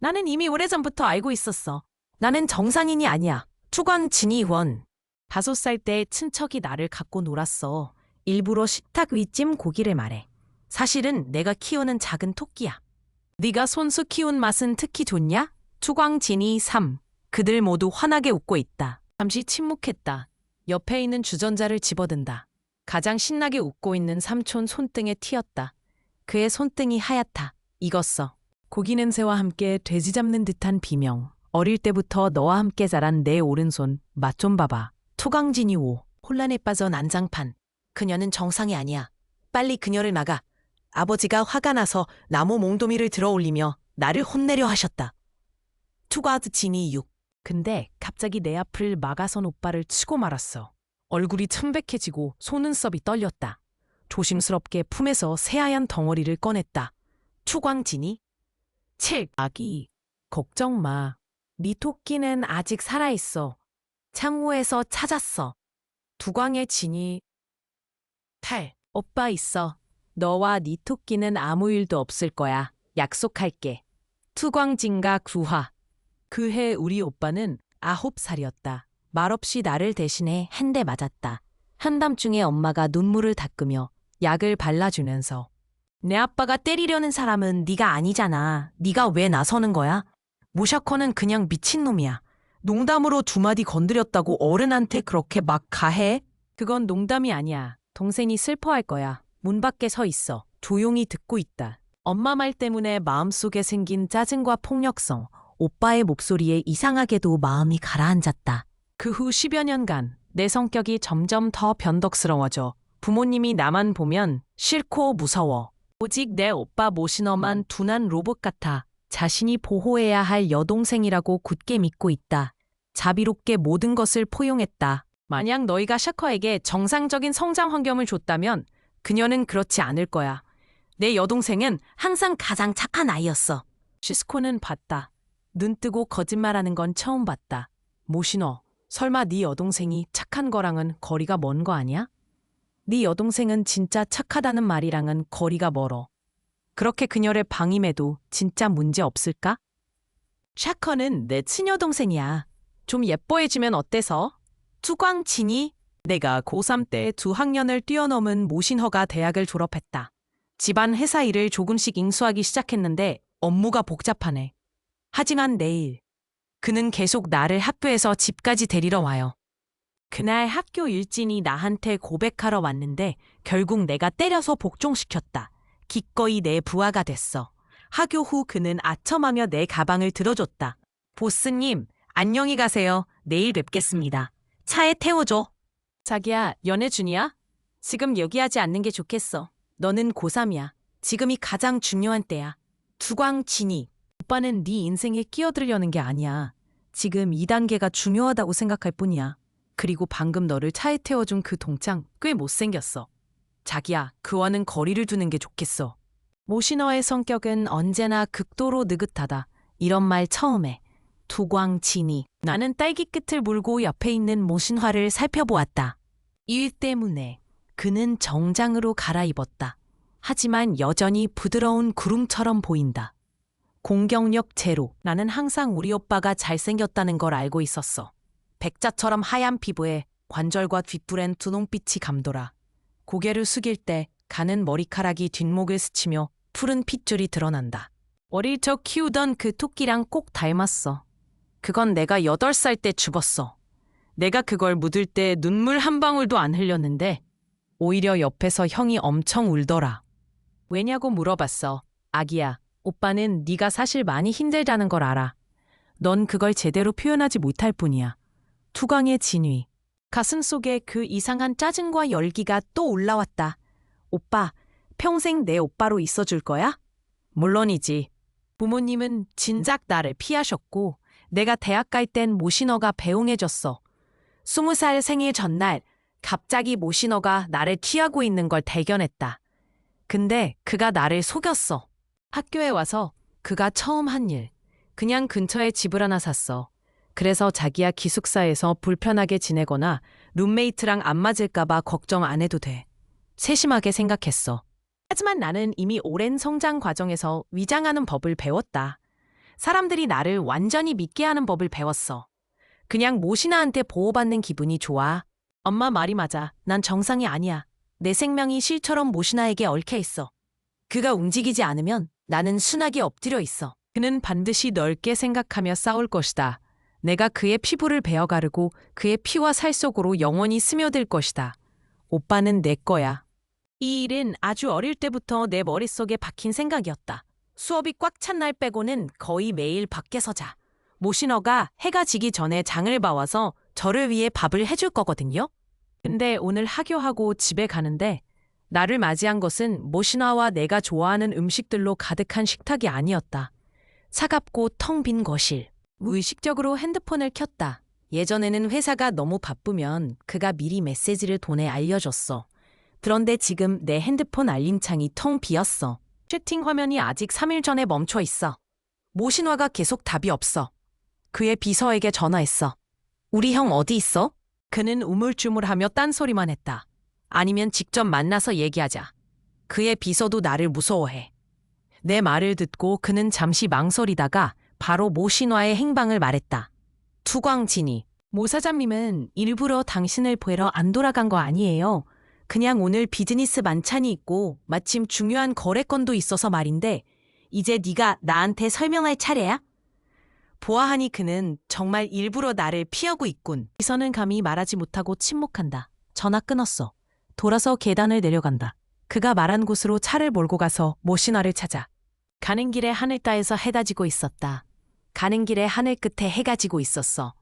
나는 이미 오래전부터 알고 있었어. 나는 정상인이 아니야. 투광 진이원. 5살 때 친척이 나를 갖고 놀았어. 일부러 식탁 위찜 고기를 말해. 사실은 내가 키우는 작은 토끼야. 네가 손수 키운 맛은 특히 좋냐? 투광 진이 3. 그들 모두 환하게 웃고 있다. 잠시 침묵했다. 옆에 있는 주전자를 집어든다. 가장 신나게 웃고 있는 삼촌 손등에 튀었다. 그의 손등이 하얗다. 익었어. 고기 냄새와 함께 돼지 잡는 듯한 비명. 어릴 때부터 너와 함께 자란 내 오른손, 맛 좀 봐봐. 투광진이 5. 혼란에 빠져 난장판. 그녀는 정상이 아니야. 빨리 그녀를 막아. 아버지가 화가 나서 나무 몽도미를 들어 올리며 나를 혼내려 하셨다. 투광진이 6. 근데 갑자기 내 앞을 막아선 오빠를 치고 말았어. 얼굴이 첨백해지고 속눈썹이 떨렸다. 조심스럽게 품에서 새하얀 덩어리를 꺼냈다. 투광진이 7. 아기, 걱정 마. 네 토끼는 아직 살아있어. 창호에서 찾았어. 두광의 진이 8. 오빠 있어. 너와 네 토끼는 아무 일도 없을 거야. 약속할게. 투광진과 9화. 그해 우리 오빠는 9살이었다. 말없이 나를 대신해 한 대 맞았다. 한밤중에 엄마가 눈물을 닦으며 약을 발라주면서 내 아빠가 때리려는 사람은 네가 아니잖아. 네가 왜 나서는 거야? 모샤커는 그냥 미친놈이야. 농담으로 2마디 건드렸다고 어른한테 그렇게 막 가해? 그건 농담이 아니야. 동생이 슬퍼할 거야. 문 밖에 서 있어. 조용히 듣고 있다. 엄마 말 때문에 마음속에 생긴 짜증과 폭력성, 오빠의 목소리에 이상하게도 마음이 가라앉았다. 그 후 10여 년간 내 성격이 점점 더 변덕스러워져. 부모님이 나만 보면 싫고 무서워. 오직 내 오빠 모시너만 둔한 로봇 같아. 자신이 보호해야 할 여동생이라고 굳게 믿고 있다. 자비롭게 모든 것을 포용했다. 만약 너희가 샤커에게 정상적인 성장 환경을 줬다면 그녀는 그렇지 않을 거야. 내 여동생은 항상 가장 착한 아이였어. 시스코는 봤다. 눈 뜨고 거짓말하는 건 처음 봤다. 모시너, 설마 네 여동생이 착한 거랑은 거리가 먼 거 아니야? 네 여동생은 진짜 착하다는 말이랑은 거리가 멀어. 그렇게 그녀를 방임해도 진짜 문제 없을까? 샤커는 내 친여동생이야. 좀 예뻐해주면 어때서? 투광진이? 내가 고3 때 2학년을 뛰어넘은 모신허가 대학을 졸업했다. 집안 회사 일을 조금씩 인수하기 시작했는데 업무가 복잡하네. 하지만 내일 그는 계속 나를 학교에서 집까지 데리러 와요. 그날 학교 일진이 나한테 고백하러 왔는데 결국 내가 때려서 복종시켰다. 기꺼이 내 부하가 됐어. 하교 후 그는 아첨하며 내 가방을 들어줬다. 보스님, 안녕히 가세요. 내일 뵙겠습니다. 차에 태워줘. 자기야, 연애 중이야? 지금 얘기하지 않는 게 좋겠어. 너는 고3이야. 지금이 가장 중요한 때야. 투광진이. 오빠는 네 인생에 끼어들려는 게 아니야. 지금 2단계가 중요하다고 생각할 뿐이야. 그리고 방금 너를 차에 태워준 그 동창 꽤 못생겼어. 자기야, 그와는 거리를 두는 게 좋겠어. 모시너의 성격은 언제나 극도로 느긋하다. 이런 말 처음 해. 투광진이. 나는 딸기 끝을 물고 옆에 있는 모신화를 살펴보았다. 일 때문에 그는 정장으로 갈아입었다. 하지만 여전히 부드러운 구름처럼 보인다. 공격력 제로. 나는 항상 우리 오빠가 잘생겼다는 걸 알고 있었어. 백자처럼 하얀 피부에 관절과 뒷불엔 분홍빛이 감돌아. 고개를 숙일 때 가는 머리카락이 뒷목을 스치며 푸른 핏줄이 드러난다. 어릴 적 키우던 그 토끼랑 꼭 닮았어. 그건 내가 8살 때 죽었어. 내가 그걸 묻을 때 눈물 한 방울도 안 흘렸는데 오히려 옆에서 형이 엄청 울더라. 왜냐고 물어봤어. 아기야, 오빠는 네가 사실 많이 힘들다는 걸 알아. 넌 그걸 제대로 표현하지 못할 뿐이야. 투광의 진위. 가슴속에 그 이상한 짜증과 열기가 또 올라왔다. 오빠, 평생 내 오빠로 있어줄 거야? 물론이지. 부모님은 진작 나를 피하셨고 내가 대학 갈 땐 모신어가 배웅해줬어. 20살 생일 전날 갑자기 모신어가 나를 취하고 있는 걸 발견했다. 근데 그가 나를 속였어. 학교에 와서 그가 처음 한 일. 그냥 근처에 집을 하나 샀어. 그래서 자기야 기숙사에서 불편하게 지내거나 룸메이트랑 안 맞을까봐 걱정 안 해도 돼. 세심하게 생각했어. 하지만 나는 이미 오랜 성장 과정에서 위장하는 법을 배웠다. 사람들이 나를 완전히 믿게 하는 법을 배웠어. 그냥 모신아한테 보호받는 기분이 좋아. 엄마 말이 맞아. 난 정상이 아니야. 내 생명이 실처럼 모신아에게 얽혀 있어. 그가 움직이지 않으면 나는 순하게 엎드려 있어. 그는 반드시 넓게 생각하며 싸울 것이다. 내가 그의 피부를 베어 가르고 그의 피와 살 속으로 영원히 스며들 것이다. 오빠는 내 거야. 이 일은 아주 어릴 때부터 내 머릿속에 박힌 생각이었다. 수업이 꽉 찬 날 빼고는 거의 매일 밖에서 자. 모신어가 해가 지기 전에 장을 봐와서 저를 위해 밥을 해줄 거거든요. 근데 오늘 하교하고 집에 가는데 나를 맞이한 것은 모신어와 내가 좋아하는 음식들로 가득한 식탁이 아니었다. 차갑고 텅 빈 거실. 무의식적으로 핸드폰을 켰다. 예전에는 회사가 너무 바쁘면 그가 미리 메시지를 보내 알려줬어. 그런데 지금 내 핸드폰 알림창이 텅 비었어. 채팅 화면이 아직 3일 전에 멈춰 있어. 모신화가 계속 답이 없어. 그의 비서에게 전화했어. 우리 형 어디 있어? 그는 우물쭈물하며 딴소리만 했다. 아니면 직접 만나서 얘기하자. 그의 비서도 나를 무서워해. 내 말을 듣고 그는 잠시 망설이다가 바로 모신화의 행방을 말했다. 투광진이, 모 사장님은 일부러 당신을 뵈러 안 돌아간 거 아니에요. 그냥 오늘 비즈니스 만찬이 있고 마침 중요한 거래건도 있어서 말인데 이제 네가 나한테 설명할 차례야? 보아하니 그는 정말 일부러 나를 피하고 있군. 비서는 감히 말하지 못하고 침묵한다. 전화 끊었어. 돌아서 계단을 내려간다. 그가 말한 곳으로 차를 몰고 가서 모신화를 찾아. 가는 길에 하늘 따에서 해가 지고 있었다. 가는 길에 하늘 끝에 해가 지고 있었어.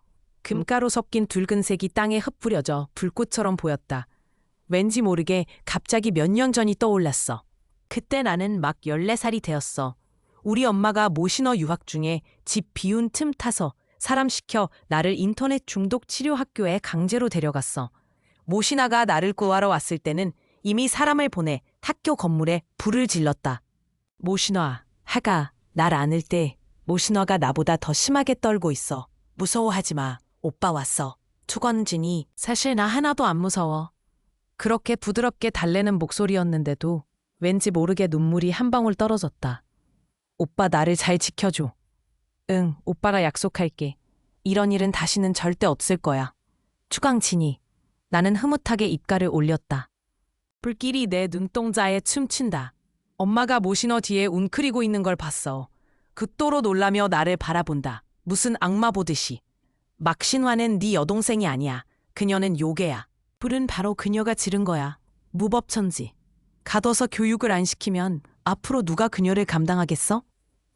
금가루 섞인 붉은색이 땅에 흩뿌려져 불꽃처럼 보였다. 왠지 모르게 갑자기 몇 년 전이 떠올랐어. 그때 나는 막 14살이 되었어. 우리 엄마가 모신어 유학 중에 집 비운 틈 타서 사람 시켜 나를 인터넷 중독 치료 학교에 강제로 데려갔어. 모신아가 나를 구하러 왔을 때는 이미 사람을 보내 학교 건물에 불을 질렀다. 모신아, 하가 날 안을 때 모신어가 나보다 더 심하게 떨고 있어. 무서워하지 마. 오빠 왔어. 투건진이 사실 나 하나도 안 무서워. 그렇게 부드럽게 달래는 목소리였는데도 왠지 모르게 눈물이 한 방울 떨어졌다. 오빠 나를 잘 지켜줘. 응, 오빠가 약속할게. 이런 일은 다시는 절대 없을 거야. 추광진이. 나는 흐뭇하게 입가를 올렸다. 불길이 내 눈동자에 춤춘다. 엄마가 모신어 뒤에 웅크리고 있는 걸 봤어. 극도로 놀라며 나를 바라본다. 무슨 악마 보듯이. 막신화는 네 여동생이 아니야. 그녀는 요괴야. 불은 바로 그녀가 지른 거야. 무법천지. 가둬서 교육을 안 시키면 앞으로 누가 그녀를 감당하겠어?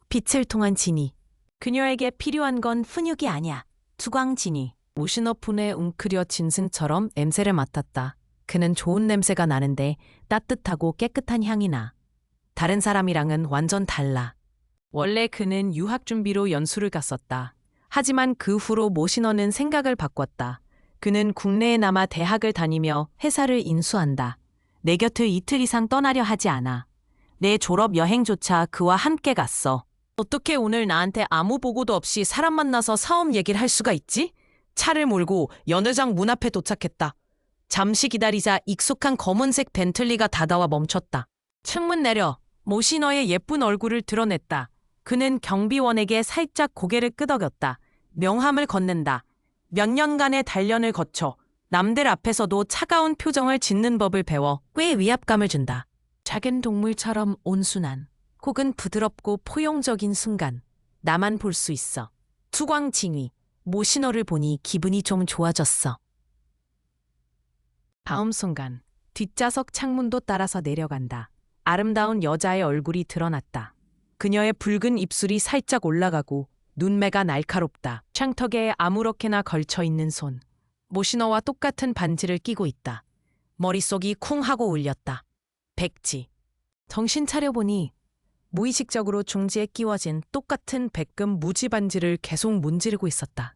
빛을 통한 진이. 그녀에게 필요한 건 훈육이 아니야. 투광진이. 모신어폰에 웅크려 진승처럼 냄새를 맡았다. 그는 좋은 냄새가 나는데 따뜻하고 깨끗한 향이 나. 다른 사람이랑은 완전 달라. 원래 그는 유학 준비로 연수를 갔었다. 하지만 그 후로 모신어는 생각을 바꿨다. 그는 국내에 남아 대학을 다니며 회사를 인수한다. 내 곁을 이틀 이상 떠나려 하지 않아. 내 졸업 여행조차 그와 함께 갔어. 어떻게 오늘 나한테 아무 보고도 없이 사람 만나서 사업 얘기를 할 수가 있지? 차를 몰고 연회장 문 앞에 도착했다. 잠시 기다리자 익숙한 검은색 벤틀리가 다가와 멈췄다. 창문 내려 모신어의 예쁜 얼굴을 드러냈다. 그는 경비원에게 살짝 고개를 끄덕였다. 명함을 건넨다. 몇 년간의 단련을 거쳐 남들 앞에서도 차가운 표정을 짓는 법을 배워 꽤 위압감을 준다. 작은 동물처럼 온순한 혹은 부드럽고 포용적인 순간 나만 볼 수 있어. 투광징위. 모신어를 보니 기분이 좀 좋아졌어. 다음 순간 뒷좌석 창문도 따라서 내려간다. 아름다운 여자의 얼굴이 드러났다. 그녀의 붉은 입술이 살짝 올라가고 눈매가 날카롭다. 창턱에 아무렇게나 걸쳐있는 손. 모신어와 똑같은 반지를 끼고 있다. 머릿속이 쿵 하고 울렸다. 백지. 정신 차려보니 무의식적으로 중지에 끼워진 똑같은 백금 무지 반지를 계속 문지르고 있었다.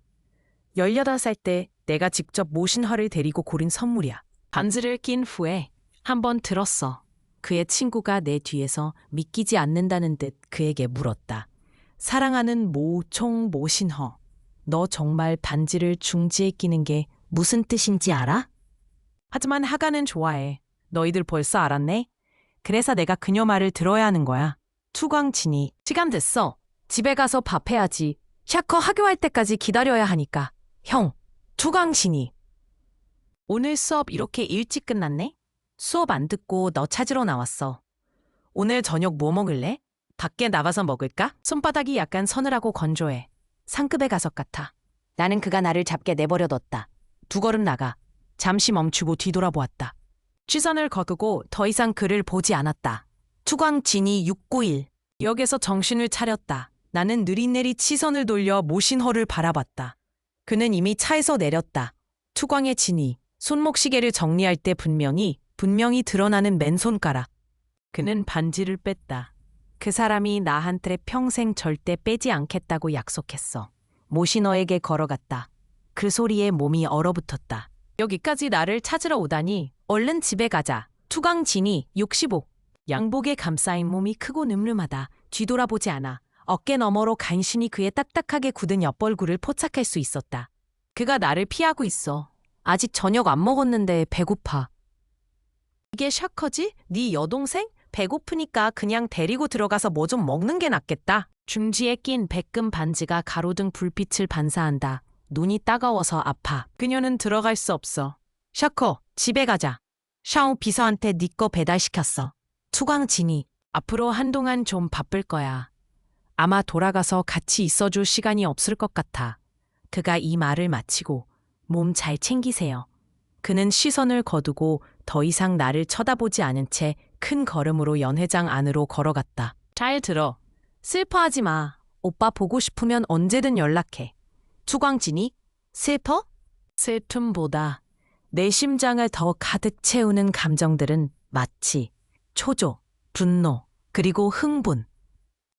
18살 때 내가 직접 모신화를 데리고 고른 선물이야. 반지를 낀 후에 한번 들었어. 그의 친구가 내 뒤에서 믿기지 않는다는 듯 그에게 물었다. 사랑하는 모총 모신허, 너 정말 반지를 중지에 끼는 게 무슨 뜻인지 알아? 하지만 하가는 좋아해. 너희들 벌써 알았네? 그래서 내가 그녀 말을 들어야 하는 거야. 투광진이. 시간 됐어. 집에 가서 밥 해야지. 샤커 학교할 때까지 기다려야 하니까. 형, 투강신이. 오늘 수업 이렇게 일찍 끝났네? 수업 안 듣고 너 찾으러 나왔어. 오늘 저녁 뭐 먹을래? 밖에 나가서 먹을까? 손바닥이 약간 서늘하고 건조해. 상급의 가석 같아. 나는 그가 나를 잡게 내버려뒀다. 두 걸음 나가. 잠시 멈추고 뒤돌아보았다. 시선을 거두고 더 이상 그를 보지 않았다. 투광진이 691. 역에서 정신을 차렸다. 나는 느릿내릿 시선을 돌려 모신허를 바라봤다. 그는 이미 차에서 내렸다. 투광의 진이 손목시계를 정리할 때 분명히 드러나는 맨손가락. 그는 반지를 뺐다. 그 사람이 나한테 평생 절대 빼지 않겠다고 약속했어. 모신어에게 걸어갔다. 그 소리에 몸이 얼어붙었다. 여기까지 나를 찾으러 오다니 얼른 집에 가자. 투광진이 65. 양복에 감싸인 몸이 크고 늠름하다. 뒤돌아보지 않아. 어깨 너머로 간신히 그의 딱딱하게 굳은 옆벌구를 포착할 수 있었다. 그가 나를 피하고 있어. 아직 저녁 안 먹었는데 배고파. 이게 샤커지? 네 여동생? 배고프니까 그냥 데리고 들어가서 뭐 좀 먹는 게 낫겠다. 중지에 낀 백금 반지가 가로등 불빛을 반사한다. 눈이 따가워서 아파. 그녀는 들어갈 수 없어. 샤커, 집에 가자. 샤오 비서한테 네 거 배달시켰어. 투광진이 앞으로 한동안 좀 바쁠 거야. 아마 돌아가서 같이 있어줄 시간이 없을 것 같아. 그가 이 말을 마치고 몸 잘 챙기세요. 그는 시선을 거두고 더 이상 나를 쳐다보지 않은 채 큰 걸음으로 연회장 안으로 걸어갔다. 잘 들어. 슬퍼하지 마. 오빠 보고 싶으면 언제든 연락해. 투광진이 슬퍼? 슬픔보다 내 심장을 더 가득 채우는 감정들은 마치 초조, 분노, 그리고 흥분.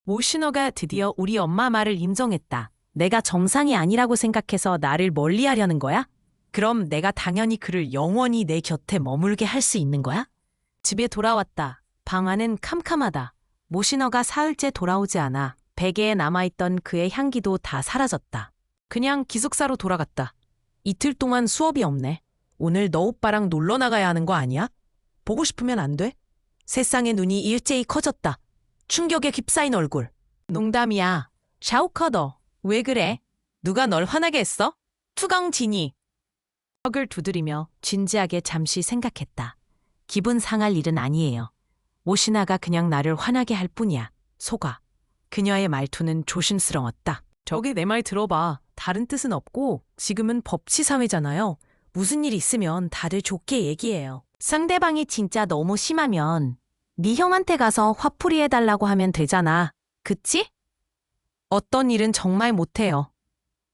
모신어가 드디어 우리 엄마 말을 인정했다. 내가 정상이 아니라고 생각해서 나를 멀리하려는 거야? 그럼 내가 당연히 그를 영원히 내 곁에 머물게 할 수 있는 거야? 집에 돌아왔다. 방 안은 캄캄하다. 모신어가 사흘째 돌아오지 않아. 베개에 남아있던 그의 향기도 다 사라졌다. 그냥 기숙사로 돌아갔다. 이틀 동안 수업이 없네. 오늘 너 오빠랑 놀러 나가야 하는 거 아니야? 보고 싶으면 안 돼? 세상의 눈이 일제히 커졌다. 충격에 휩싸인 얼굴. 농담이야. 샤오커 왜 그래? 누가 널 화나게 했어? 투광진이. 턱을 두드리며 진지하게 잠시 생각했다. 기분 상할 일은 아니에요. 모시나가 그냥 나를 화나게 할 뿐이야. 속아. 그녀의 말투는 조심스러웠다. 저기 내 말 들어봐. 다른 뜻은 없고 지금은 법치사회잖아요. 무슨 일 있으면 다들 좋게 얘기해요. 상대방이 진짜 너무 심하면 네 형한테 가서 화풀이 해달라고 하면 되잖아. 그치? 어떤 일은 정말 못해요.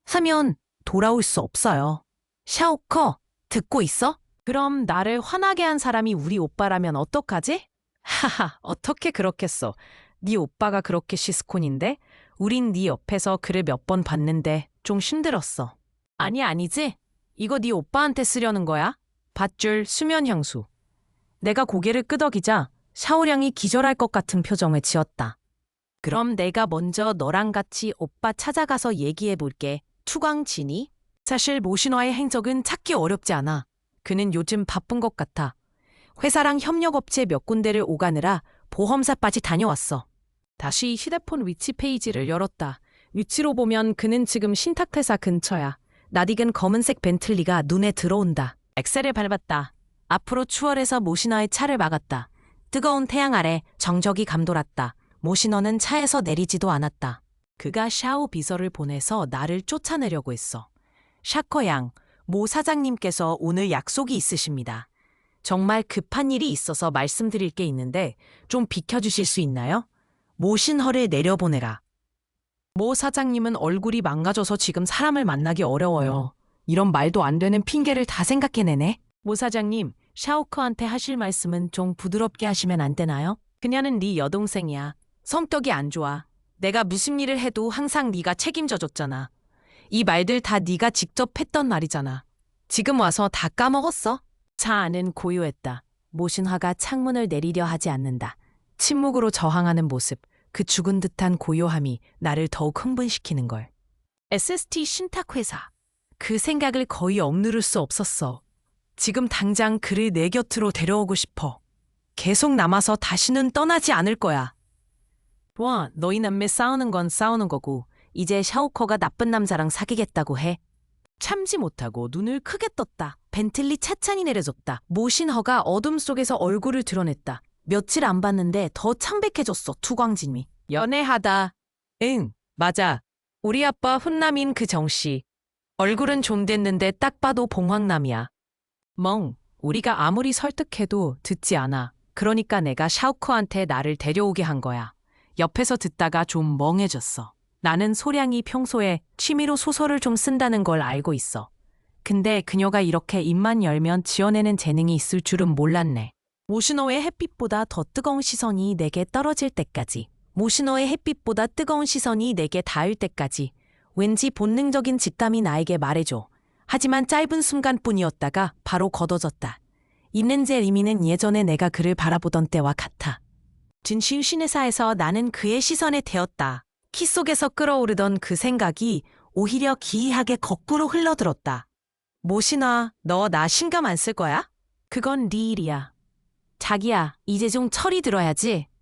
하면 돌아올 수 없어요. 샤오커, 듣고 있어? 그럼 나를 화나게 한 사람이 우리 오빠라면 어떡하지? 하하, 어떻게 그렇겠어. 네 오빠가 그렇게 시스콘인데? 우린 네 옆에서 그를 몇 번 봤는데 좀 힘들었어. 아니지. 이거 네 오빠한테 쓰려는 거야? 밧줄 수면 향수. 내가 고개를 끄덕이자 샤오량이 기절할 것 같은 표정을 지었다. 그럼 내가 먼저 너랑 같이 오빠 찾아가서 얘기해 볼게. 투광진이? 사실 모신화의 행적은 찾기 어렵지 않아. 그는 요즘 바쁜 것 같아. 회사랑 협력업체 몇 군데를 오가느라 보험사까지 다녀왔어. 다시 휴대폰 위치 페이지를 열었다. 위치로 보면 그는 지금 신탁회사 근처야. 낯익은 검은색 벤틀리가 눈에 들어온다. 엑셀을 밟았다. 앞으로 추월해서 모신어의 차를 막았다. 뜨거운 태양 아래 정적이 감돌았다. 모신어는 차에서 내리지도 않았다. 그가 샤오 비서를 보내서 나를 쫓아내려고 했어. 샤커 양, 모 사장님께서 오늘 약속이 있으십니다. 정말 급한 일이 있어서 말씀드릴 게 있는데 좀 비켜주실 수 있나요? 모신허를 내려보내라. 모 사장님은 얼굴이 망가져서 지금 사람을 만나기 어려워요. 이런 말도 안 되는 핑계를 다 생각해내네. 모 사장님, 샤오커한테 하실 말씀은 좀 부드럽게 하시면 안 되나요? 그녀는 네 여동생이야. 성격이 안 좋아. 내가 무슨 일을 해도 항상 네가 책임져줬잖아. 이 말들 다 네가 직접 했던 말이잖아. 지금 와서 다 까먹었어? 차 안은 고요했다. 모신화가 창문을 내리려 하지 않는다. 침묵으로 저항하는 모습, 그 죽은 듯한 고요함이 나를 더욱 흥분시키는 걸. SST 신탁회사. 그 생각을 거의 억누를 수 없었어. 지금 당장 그를 내 곁으로 데려오고 싶어. 계속 남아서 다시는 떠나지 않을 거야. 와, 너희 남매 싸우는 건 싸우는 거고 이제 샤오커가 나쁜 남자랑 사귀겠다고 해. 참지 못하고 눈을 크게 떴다. 벤틀리 차찬이 내려졌다. 모신허가 어둠 속에서 얼굴을 드러냈다. 며칠 안 봤는데 더 창백해졌어, 투광진이. 연애하다. 응, 맞아. 우리 아빠 훈남인 그 정씨. 얼굴은 좀 됐는데 딱 봐도 봉황남이야. 멍, 우리가 아무리 설득해도 듣지 않아. 그러니까 내가 샤오커한테 나를 데려오게 한 거야. 옆에서 듣다가 좀 멍해졌어. 나는 소량이 평소에 취미로 소설을 좀 쓴다는 걸 알고 있어. 근데 그녀가 이렇게 입만 열면 지어내는 재능이 있을 줄은 몰랐네. 모시노의 햇빛보다 더 뜨거운 시선이 내게 떨어질 때까지, 모시노의 햇빛보다 뜨거운 시선이 내게 닿을 때까지 왠지 본능적인 직감이 나에게 말해줘. 하지만 짧은 순간뿐이었다가 바로 걷어졌다. 있는제 리미는 예전에 내가 그를 바라보던 때와 같아. 진시우신의사에서 나는 그의 시선에 대었다. 키 속에서 끓어오르던 그 생각이 오히려 기이하게 거꾸로 흘러들었다. 모신아, 너 나 신경 안 쓸 거야? 그건 네 일이야. 자기야, 이제 좀 철이 들어야지.